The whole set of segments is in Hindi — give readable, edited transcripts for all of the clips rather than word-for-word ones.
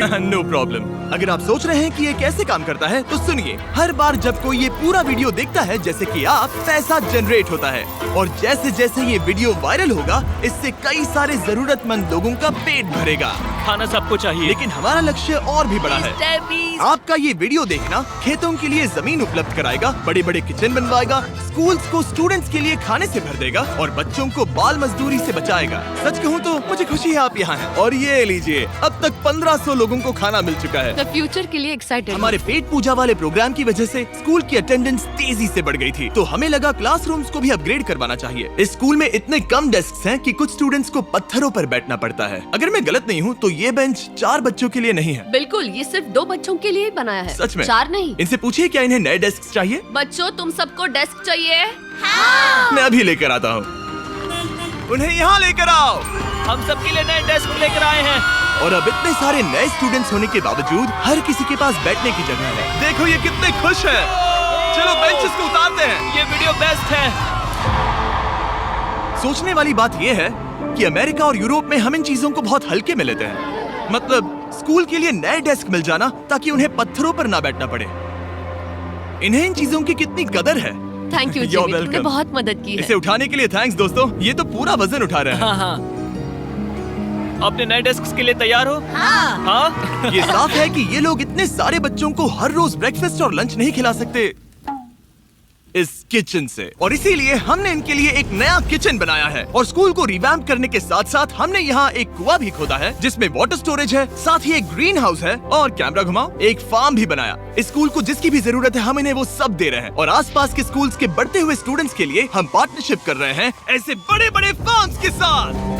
No problem. अगर आप सोच रहे हैं कि ये कैसे काम करता है तो सुनिए। हर बार जब कोई ये पूरा वीडियो देखता है जैसे कि आप, पैसा जनरेट होता है और जैसे जैसे ये वीडियो वायरल होगा इससे कई सारे जरूरतमंद लोगों का पेट भरेगा। खाना सबको चाहिए, लेकिन हमारा लक्ष्य और भी बड़ा है। आपका ये वीडियो देखना खेतों के लिए जमीन उपलब्ध कराएगा, बड़े बड़े किचन बनवाएगा, स्कूल्स को स्टूडेंट्स के लिए खाने से भर देगा और बच्चों को बाल मजदूरी से बचाएगा। सच कहूँ तो मुझे खुशी है आप यहाँ हैं। और ये लीजिए, अब तक 1500 लोगों को खाना मिल चुका है। The future के लिए एक्साइटेड। हमारे पेट पूजा वाले प्रोग्राम की वजह से स्कूल की अटेंडेंस तेजी से बढ़ गई थी, तो हमें लगा क्लासरूम्स को भी अपग्रेड करवाना चाहिए। इस स्कूल में इतने कम डेस्क हैं कि कुछ स्टूडेंट्स को पत्थरों पर बैठना पड़ता है। अगर मैं गलत नहीं हूँ तो ये बेंच 4 बच्चों के लिए नहीं है। बिल्कुल, ये सिर्फ 2 बच्चों के लिए बनाया है। सच में? 4 नहीं। इनसे पूछिए क्या इन्हें नए डेस्क चाहिए। बच्चों, तुम सबको डेस्क चाहिए? हाँ। मैं अभी लेकर आता हूँ। उन्हें यहाँ लेकर आओ। हम सबके लिए नए डेस्क लेकर आए हैं। और अब इतने सारे नए स्टूडेंट्स होने के बावजूद हर किसी के पास बैठने की जगह है। देखो ये कितने खुश हैं। चलो बेंचेस को उतारते हैं। ये वीडियो बेस्ट है। सोचने वाली बात ये है कि अमेरिका और यूरोप में हम इन चीजों को बहुत हल्के में लेते हैं। मतलब स्कूल के लिए नए डेस्क मिल जाना ताकि उन्हें पत्थरों पर ना बैठना पड़े। इन्हें इन चीजों की कितनी कदर है। थैंक यू You're जिमी, तुमने welcome। बहुत मदद की है। इसे उठाने के लिए थैंक्स दोस्तों। ये तो पूरा वजन उठा रहे हैं। हाँ हाँ। अपने नए डेस्क के लिए तैयार हो? हाँ। हाँ। ये साफ है कि ये लोग इतने सारे बच्चों को हर रोज ब्रेकफास्ट और लंच नहीं खिला सकते इस किचन से, और इसीलिए हमने इनके लिए एक नया किचन बनाया है। और स्कूल को रिवैम्प करने के साथ साथ हमने यहाँ एक कुआं भी खोदा है जिसमें वाटर स्टोरेज है, साथ ही एक ग्रीन हाउस है और कैमरा घुमाओ, एक फार्म भी बनाया। इस स्कूल को जिसकी भी जरूरत है हम इन्हें वो सब दे रहे हैं। और आसपास के स्कूल्स के बढ़ते हुए स्टूडेंट्स के लिए हम पार्टनरशिप कर रहे हैं ऐसे बड़े बड़े फार्म्स के साथ।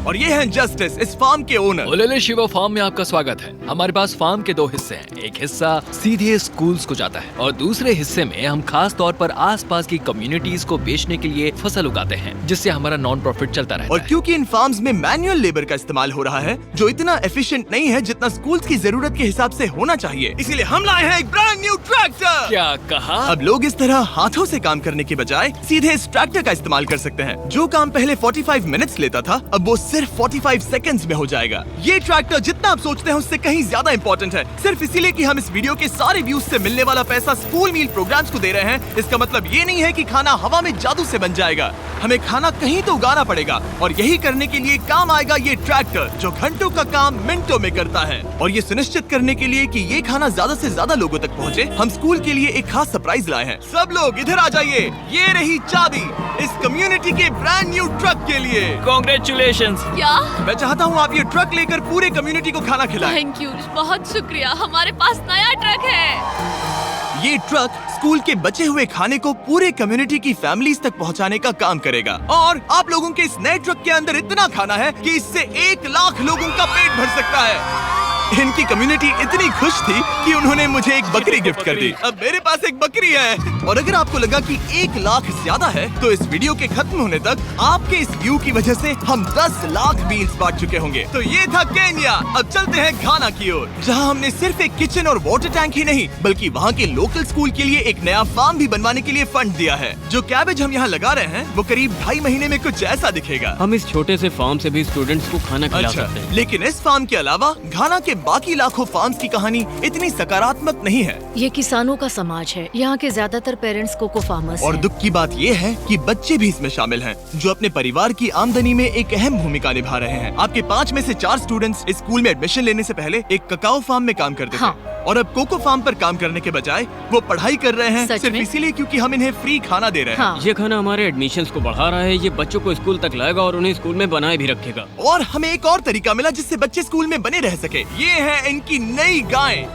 और ये हैं जस्टिस, इस फार्म के ओनर। ओलेले शिवा फार्म में आपका स्वागत है। हमारे पास फार्म के 2 हिस्से हैं। एक हिस्सा सीधे स्कूल्स को जाता है और दूसरे हिस्से में हम खास तौर पर आसपास की कम्युनिटीज को बेचने के लिए फसल उगाते हैं, जिससे हमारा नॉन प्रॉफिट चलता रहता और है। क्योंकि इन फार्म्स में मैनुअल लेबर का इस्तेमाल हो रहा है जो इतना एफिशिएंट नहीं है जितना स्कूल्स की जरूरत के हिसाब से होना चाहिए, इसीलिए हम लाए हैं एक ब्रांड न्यू ट्रैक्टर। क्या कहा? अब लोग इस तरह हाथों से काम करने के बजाय सीधे इस ट्रैक्टर का इस्तेमाल कर सकते हैं। जो काम पहले 45 मिनट्स लेता था अब वो सिर्फ 45 सेकंड्स में हो जाएगा। ये ट्रैक्टर जितना आप सोचते हैं उससे कहीं ज्यादा इंपॉर्टेंट है, सिर्फ इसीलिए कि हम इस वीडियो के सारे व्यूज से मिलने वाला पैसा स्कूल मील प्रोग्राम्स को दे रहे हैं। इसका मतलब ये नहीं है कि खाना हवा में जादू से बन जाएगा। हमें खाना कहीं तो उगाना पड़ेगा और यही करने के लिए काम आएगा ये ट्रैक्टर जो घंटों का काम मिनटों में करता है। और ये सुनिश्चित करने के लिए कि ये खाना ज्यादा से ज्यादा लोगों तक पहुँचे, हम स्कूल के लिए एक खास सरप्राइज लाए हैं। सब लोग इधर आ जाइए, ये रही चाबी इस कम्युनिटी के ब्रांड न्यू ट्रक के लिए। Congratulations। क्या? मैं चाहता हूँ आप ये ट्रक लेकर पूरे कम्युनिटी को खाना खिलाएं। थैंक यू, बहुत शुक्रिया। हमारे पास नया ट्रक है। ये ट्रक स्कूल के बचे हुए खाने को पूरे कम्युनिटी की फैमिलीज तक पहुंचाने का काम करेगा। और आप लोगों के इस नए ट्रक के अंदर इतना खाना है कि इससे 1 लाख लोगों का पेट भर सकता है। इनकी कम्युनिटी इतनी खुश थी कि उन्होंने मुझे एक बकरी गिफ्ट कर दी। अब मेरे पास एक बकरी है। और अगर आपको लगा कि 1 लाख ज्यादा है तो इस वीडियो के खत्म होने तक आपके इस व्यू की वजह से हम 10 लाख मील्स बांट चुके होंगे। तो ये था केन्या। अब चलते हैं घाना की ओर, जहां हमने सिर्फ एक किचन और वाटर टैंक ही नहीं बल्कि वहां के लोकल स्कूल के लिए एक नया फार्म भी बनवाने के लिए फंड दिया है। जो कैबेज हम यहाँ लगा रहे हैं वो करीब 2.5 महीने में कुछ ऐसा दिखेगा। हम इस छोटे से फार्म से भी स्टूडेंट्स को खाना खिला अच्छा, सकते हैं। लेकिन इस फार्म के अलावा घाना के बाकी लाखों फार्म्स की कहानी इतनी सकारात्मक नहीं है। ये किसानों का समाज है। यहाँ के ज्यादातर पेरेंट्स कोको फार्मर्स और हैं। दुख की बात ये है कि बच्चे भी इसमें शामिल हैं, जो अपने परिवार की आमदनी में एक अहम भूमिका निभा रहे हैं। आपके 5 में से 4 स्टूडेंट्स इस स्कूल में एडमिशन लेने से पहले एक ककाओ फार्म में काम करते हाँ। थे और अब कोको फार्म पर काम करने के बजाय वो पढ़ाई कर रहे हैं सच सिर्फ में? इसीलिए क्योंकि हम इन्हें फ्री खाना दे रहे हैं। हाँ। ये खाना हमारे एडमिशन्स को बढ़ा रहा है। ये बच्चों को स्कूल तक लाएगा और उन्हें स्कूल में बनाए भी रखेगा। और हमें एक और तरीका मिला जिससे बच्चे स्कूल में बने रह सके। ये है इनकी नई गायें।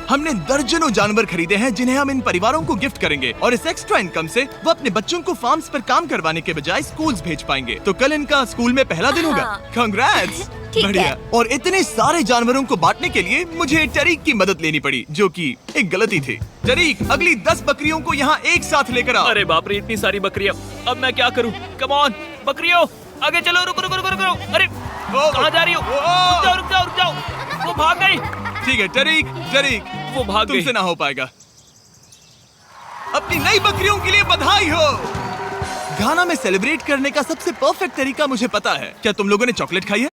हमने दर्जनों जानवर खरीदे हैं जिन्हें हम इन परिवारों को गिफ्ट करेंगे और इस एक्स्ट्रा इनकम से वो अपने बच्चों को फार्म्स पर काम करवाने के बजाय स्कूल्स भेज पाएंगे। तो कल इनका स्कूल में पहला दिन होगा। हाँ। कांग्रेट्स। ठीक बढ़िया। है। और इतने सारे जानवरों को बांटने के लिए मुझे टरीक की मदद लेनी पड़ी, जो कि एक गलती थी। टरीक, अगली 10 बकरियों को यहाँ एक साथ लेकर आओ। अरे बाप रे, इतनी सारी बकरियां। अब मैं क्या करूं? कम ऑन बकरियों, आगे चलो। रुको रुको रुको रुको। अरे कहाँ जा रही हो? रुक जाओ रुक जाओ रुक जाओ। वो भाग गई। ठीक है टरीक, टरीक वो भाग गई। तुमसे ना हो पाएगा। अपनी नई बकरियों के लिए बधाई हो। घाना में सेलिब्रेट करने का सबसे परफेक्ट तरीका मुझे पता है। क्या तुम लोगों ने चॉकलेट खाई है?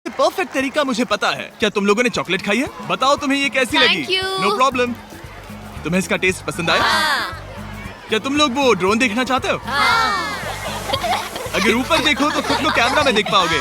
परफेक्ट तरीका मुझे पता है। क्या तुम लोगों ने चॉकलेट खाई है? बताओ तुम्हें ये कैसी Thank लगी? you. No problem. तुम्हें इसका टेस्ट पसंद आया? क्या तुम लोग वो ड्रोन देखना चाहते हो? अगर ऊपर देखो तो खुद को कैमरा में देख पाओगे।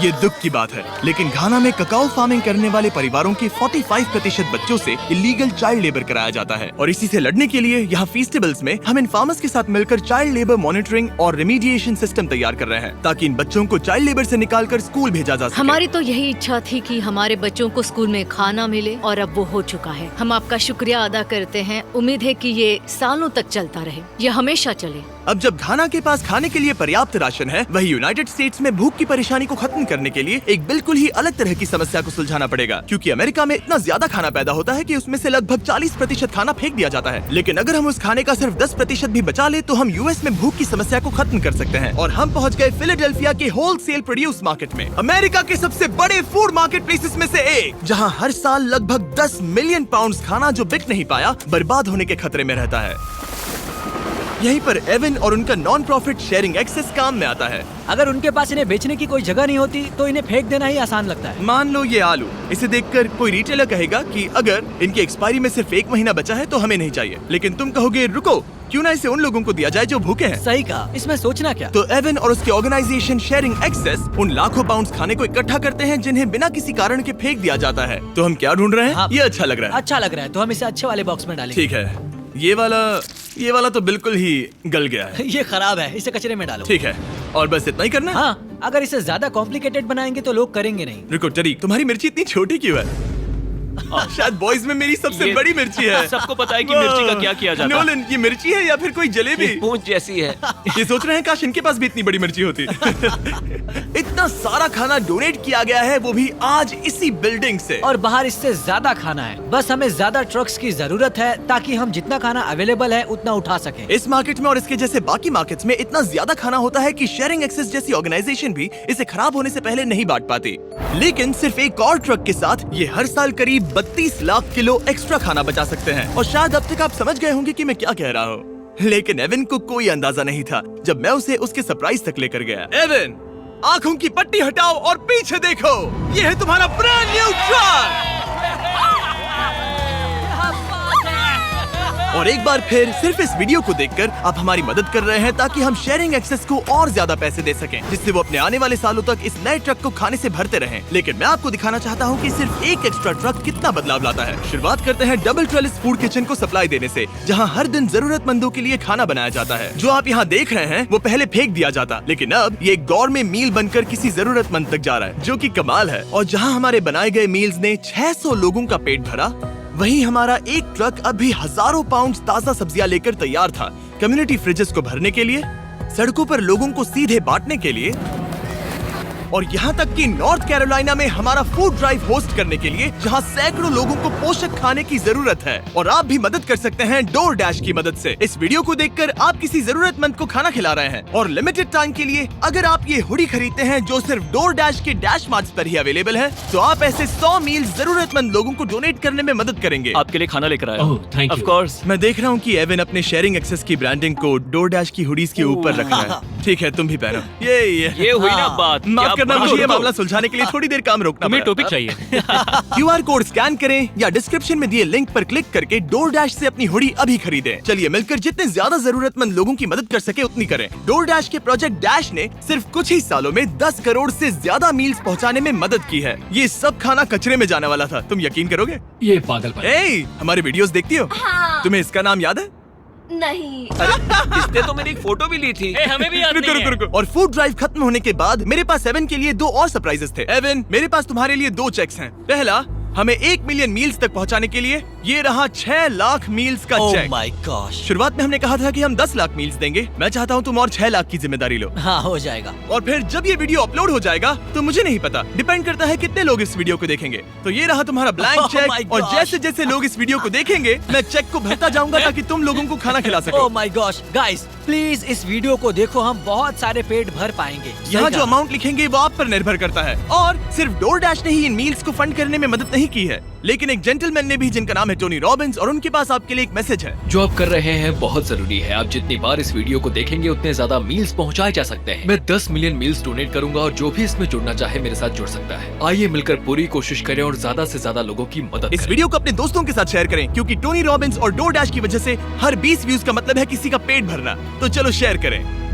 ये दुख की बात है, लेकिन घाना में ककाओ फार्मिंग करने वाले परिवारों के 45% बच्चों से इलीगल चाइल्ड लेबर कराया जाता है और इसी से लड़ने के लिए यहाँ फेस्टिवल्स में हम इन फार्मर्स के साथ मिलकर चाइल्ड लेबर मॉनिटरिंग और रेमीडिएशन सिस्टम तैयार कर रहे हैं ताकि इन बच्चों को चाइल्ड लेबर से निकालकर स्कूल भेजा जा सके। हमारी तो यही इच्छा थी कि हमारे बच्चों को स्कूल में खाना मिले और अब वो हो चुका है। हम आपका शुक्रिया अदा करते हैं। उम्मीद है कि ये सालों तक चलता रहे, ये हमेशा चले। अब जब घाना के पास खाने के लिए पर्याप्त राशन है, वही यूनाइटेड स्टेट्स में भूख की परेशानी को खत्म करने के लिए एक बिल्कुल ही अलग तरह की समस्या को सुलझाना पड़ेगा, क्योंकि अमेरिका में इतना ज्यादा खाना पैदा होता है कि उसमें से लगभग 40% खाना फेंक दिया जाता है। लेकिन अगर हम उस खाने का सिर्फ 10% भी बचा ले तो हम यूएस में भूख की समस्या को खत्म कर सकते हैं। और हम पहुंच गए फिलाडेल्फिया के होलसेल प्रोड्यूस मार्केट में, अमेरिका के सबसे बड़े फूड मार्केट प्लेसेस में से एक, जहां हर साल लगभग 10 मिलियन पाउंड खाना जो बिक नहीं पाया बर्बाद होने के खतरे में रहता है। यहीं पर एवन और उनका नॉन प्रॉफिट शेयरिंग एक्सेस काम में आता है। अगर उनके पास इन्हें बेचने की कोई जगह नहीं होती तो इन्हें फेंक देना ही आसान लगता है। मान लो ये आलू, इसे देखकर कोई रिटेलर कहेगा कि अगर इनकी एक्सपायरी में सिर्फ 1 महीना बचा है तो हमें नहीं चाहिए, लेकिन तुम कहोगे रुको, क्यों ना इसे उन लोगों को दिया जाए जो भूखे हैं। सही कहा, इसमें सोचना क्या। तो एवन और उसके ऑर्गेनाइजेशन शेयरिंग एक्सेस उन लाखों पाउंड्स खाने को इकट्ठा करते हैं जिन्हें बिना किसी कारण के फेंक दिया जाता है। तो हम क्या ढूंढ रहे हैं? हाँ। ये अच्छा लग रहा है। अच्छा लग रहा है तो हम इसे अच्छे वाले बॉक्स में डालेंगे। ठीक है, ये वाला तो बिल्कुल ही गल गया है। ये खराब है, इसे कचरे में डालो। ठीक है, और बस इतना ही करना है? हाँ, अगर इसे ज्यादा कॉम्प्लिकेटेड बनाएंगे तो लोग करेंगे नहीं। रुको टरी, तुम्हारी मिर्ची इतनी छोटी क्यों है? शायद बॉयज में मेरी सबसे ये बड़ी मिर्ची है। सबको पता है कि मिर्ची का क्या किया जाता है। नोलन, ये मिर्ची है या फिर कोई जलेबी? पूंछ जैसी है। ये सोच रहे हैं काश इनके पास भी इतनी बड़ी मिर्ची होती। इतना सारा खाना डोनेट किया गया है, वो भी आज इसी बिल्डिंग से। और बाहर इससे ज्यादा खाना है, बस हमें ज्यादा ट्रक्स की जरूरत है ताकि हम जितना खाना अवेलेबल है उतना उठा सकें। इस मार्केट में और इसके जैसे बाकी मार्केट्स में इतना ज्यादा खाना होता है कि शेयरिंग एक्सेस जैसी ऑर्गेनाइजेशन भी इसे खराब होने से पहले नहीं बांट पाती। लेकिन सिर्फ एक और ट्रक के साथ ये हर साल करीब 32 लाख किलो एक्स्ट्रा खाना बचा सकते हैं। और शायद अब तक आप समझ गए होंगे कि मैं क्या कह रहा हूँ, लेकिन एवन को कोई अंदाजा नहीं था जब मैं उसे उसके सरप्राइज तक लेकर गया। एवन, आंखों की पट्टी हटाओ और पीछे देखो, ये है तुम्हारा ब्रांड न्यू ट्रक। और एक बार फिर सिर्फ इस वीडियो को देखकर आप हमारी मदद कर रहे हैं ताकि हम शेयरिंग एक्सेस को और ज्यादा पैसे दे सकें, जिससे वो अपने आने वाले सालों तक इस नए ट्रक को खाने से भरते रहें। लेकिन मैं आपको दिखाना चाहता हूँ कि सिर्फ एक एक्स्ट्रा ट्रक कितना बदलाव लाता है। शुरुआत करते हैं डबल ट्रेलिस फूड किचन को सप्लाई देने से, जहाँ हर दिन जरूरतमंदों के लिए खाना बनाया जाता है। जो आप यहाँ देख रहे हैं वो पहले फेंक दिया जाता, लेकिन अब ये गौरमेट मील बनकर किसी जरूरतमंद तक जा रहा है, जो कि कमाल है। और जहाँ हमारे बनाए गए मील्स ने 600 लोगों का पेट भरा, वहीं हमारा एक ट्रक अभी हजारों पाउंड ताजा सब्जियां लेकर तैयार था, कम्युनिटी फ्रिजेस को भरने के लिए, सड़कों पर लोगों को सीधे बांटने के लिए, और यहाँ तक कि नॉर्थ कैरोलिना में हमारा फूड ड्राइव होस्ट करने के लिए, जहाँ सैकड़ों लोगों को पोषक खाने की जरूरत है। और आप भी मदद कर सकते हैं डोर डैश की मदद से। इस वीडियो को देखकर आप किसी जरूरतमंद को खाना खिला रहे हैं, और लिमिटेड टाइम के लिए अगर आप ये हुडी खरीदते हैं जो सिर्फ डोर डैश के डैश मार्ट्स पर ही अवेलेबल है, तो आप ऐसे 100 मील जरूरतमंद लोगों को डोनेट करने में मदद करेंगे। आपके लिए खाना लेकर आया। ओह, thank you. Of course। मैं देख रहा हूँ कि एवन अपने शेयरिंग एक्सेस की ब्रांडिंग को डोर डैश की हुडीज के ऊपर रख रहा है। ठीक है, तुम भी पहनो। ये हुई ना बात। माफ करना, क्या मुझे ये रुको। मामला सुलझाने के लिए थोड़ी देर काम रोकना तुम्हें पड़ा। टॉपिक चाहिए। QR कोड स्कैन करें या डिस्क्रिप्शन में दिए लिंक पर क्लिक करके डोर डैश से अपनी हुडी अभी खरीदें। चलिए मिलकर जितने ज्यादा जरूरतमंद लोगों की मदद कर सके उतनी करें। डोर डैश के प्रोजेक्ट डैश ने सिर्फ कुछ ही सालों में 10 करोड़ से ज्यादा मील्स पहुंचाने में मदद की है। ये सब खाना कचरे में जाने वाला था, तुम यकीन करोगे? ये पागलपन है। ए, हमारे वीडियोस देखती हो? हाँ। तुम्हें इसका नाम याद है? नहीं। इसने तो मेरी एक फोटो भी ली थी। हमें भी याद रुको नहीं रुको है। रुको। और फूड ड्राइव खत्म होने के बाद मेरे पास एवन के लिए 2 और सरप्राइजेस थे। एवन, मेरे पास तुम्हारे लिए 2 चेक्स हैं। पहला हमें 1 मिलियन मील्स तक पहुंचाने के लिए ये रहा 6 लाख मील्स का ओह चेक। My gosh. शुरुआत में हमने कहा था कि हम 10 लाख मील्स देंगे। मैं चाहता हूँ तुम और 6 लाख की जिम्मेदारी लो। हाँ, हो जाएगा। और फिर जब ये वीडियो अपलोड हो जाएगा तो मुझे नहीं पता, डिपेंड करता है कितने लोग इस वीडियो को देखेंगे। तो ये रहा तुम्हारा ब्लैंक Oh my चेक, और gosh. जैसे जैसे लोग इस वीडियो को देखेंगे मैं चेक को भरता जाऊंगा ताकि तुम लोगों को खाना खिला सको। Oh my gosh guys, please इस वीडियो को देखो, हम बहुत सारे पेट भर पाएंगे। यहाँ जो अमाउंट लिखेंगे वो आप पर निर्भर करता है। और सिर्फ डोरडैश ने ही इन मील्स को फंड करने में मदद नहीं की है, लेकिन एक जेंटलमैन ने भी, जिनका नाम है टोनी रॉबिन्स, और उनके पास आपके लिए एक मैसेज है। जो आप कर रहे हैं बहुत जरूरी है। आप जितनी बार इस वीडियो को देखेंगे उतने ज्यादा मील्स पहुंचाए जा सकते हैं। मैं 10 मिलियन मील्स डोनेट करूंगा और जो भी इसमें जुड़ना चाहे मेरे साथ जुड़ सकता है। आइए मिलकर पूरी कोशिश करें और ज्यादा से ज्यादा लोगों की मदद इस करें। वीडियो को अपने दोस्तों के साथ शेयर करें, क्योंकि टोनी रॉबिन्स और डोरडैश की वजह से हर 20 व्यूज का मतलब है किसी का पेट भरना। तो चलो शेयर करें।